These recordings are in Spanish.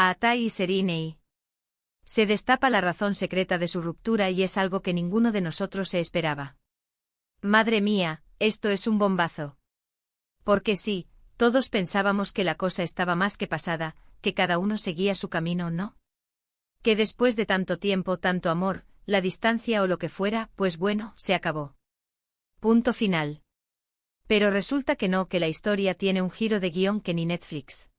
A Atay y Serinei. Se destapa la razón secreta de su ruptura y es algo que ninguno de nosotros se esperaba. Madre mía, esto es un bombazo. Porque sí, todos pensábamos que la cosa estaba más que pasada, que cada uno seguía su camino, ¿no? Que después de tanto tiempo, tanto amor, la distancia o lo que fuera, pues bueno, se acabó. Punto final. Pero resulta que no, que la historia tiene un giro de guión que ni Netflix.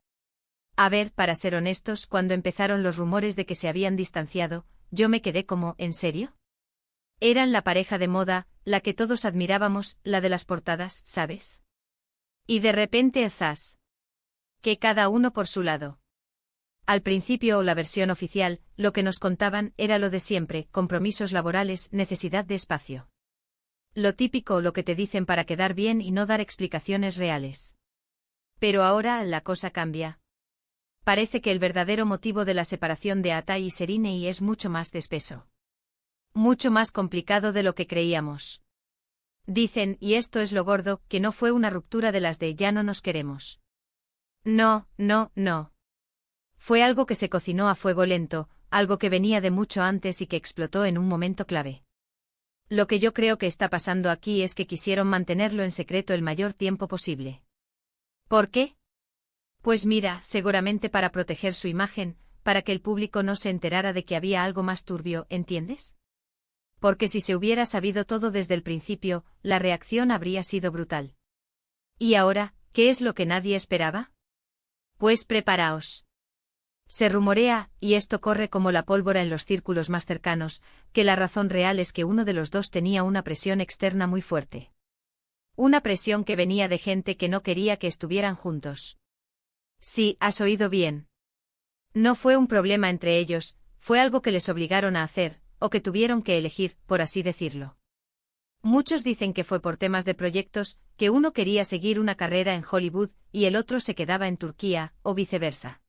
A ver, para ser honestos, cuando empezaron los rumores de que se habían distanciado, yo me quedé como, ¿en serio? Eran la pareja de moda, la que todos admirábamos, la de las portadas, ¿sabes? Y de repente zas. Que cada uno por su lado. Al principio o la versión oficial, lo que nos contaban era lo de siempre, compromisos laborales, necesidad de espacio. Lo típico o lo que te dicen para quedar bien y no dar explicaciones reales. Pero ahora la cosa cambia. Parece que el verdadero motivo de la separación de Atay y Serinei es mucho más de espeso. Mucho más complicado de lo que creíamos. Dicen, y esto es lo gordo, que no fue una ruptura de las de ya no nos queremos. No, no, no. Fue algo que se cocinó a fuego lento, algo que venía de mucho antes y que explotó en un momento clave. Lo que yo creo que está pasando aquí es que quisieron mantenerlo en secreto el mayor tiempo posible. ¿Por qué? Pues mira, seguramente para proteger su imagen, para que el público no se enterara de que había algo más turbio, ¿entiendes? Porque si se hubiera sabido todo desde el principio, la reacción habría sido brutal. ¿Y ahora, qué es lo que nadie esperaba? Pues preparaos. Se rumorea, y esto corre como la pólvora en los círculos más cercanos, que la razón real es que uno de los dos tenía una presión externa muy fuerte. Una presión que venía de gente que no quería que estuvieran juntos. Sí, has oído bien. No fue un problema entre ellos, fue algo que les obligaron a hacer, o que tuvieron que elegir, por así decirlo. Muchos dicen que fue por temas de proyectos, que uno quería seguir una carrera en Hollywood y el otro se quedaba en Turquía, o viceversa.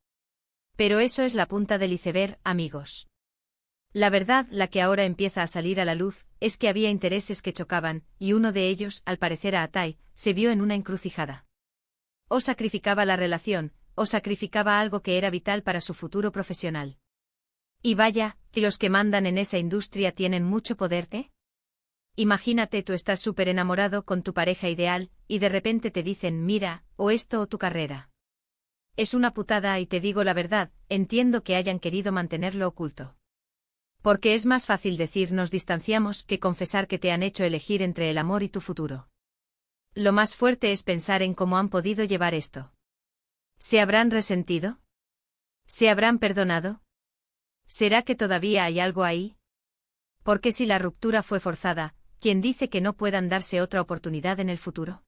Pero eso es la punta del iceberg, amigos. La verdad, la que ahora empieza a salir a la luz, es que había intereses que chocaban, y uno de ellos, al parecer a Atay, se vio en una encrucijada. O sacrificaba la relación, o sacrificaba algo que era vital para su futuro profesional. Y vaya, que los que mandan en esa industria tienen mucho poder, ¿eh? Imagínate, tú estás súper enamorado con tu pareja ideal, y de repente te dicen mira, o esto o tu carrera. Es una putada y te digo la verdad, entiendo que hayan querido mantenerlo oculto. Porque es más fácil decir nos distanciamos que confesar que te han hecho elegir entre el amor y tu futuro. Lo más fuerte es pensar en cómo han podido llevar esto. ¿Se habrán resentido? ¿Se habrán perdonado? ¿Será que todavía hay algo ahí? Porque si la ruptura fue forzada, ¿quién dice que no puedan darse otra oportunidad en el futuro?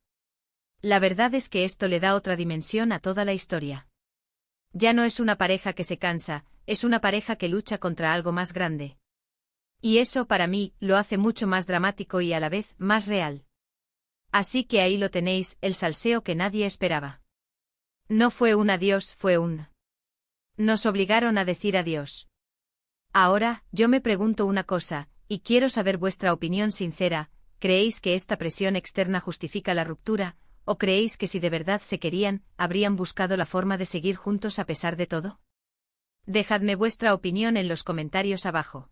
La verdad es que esto le da otra dimensión a toda la historia. Ya no es una pareja que se cansa, es una pareja que lucha contra algo más grande. Y eso para mí lo hace mucho más dramático y a la vez más real. Así que ahí lo tenéis, el salseo que nadie esperaba. No fue un adiós, fue un... Nos obligaron a decir adiós. Ahora, yo me pregunto una cosa, y quiero saber vuestra opinión sincera, ¿creéis que esta presión externa justifica la ruptura? ¿O creéis que si de verdad se querían, habrían buscado la forma de seguir juntos a pesar de todo? Dejadme vuestra opinión en los comentarios abajo.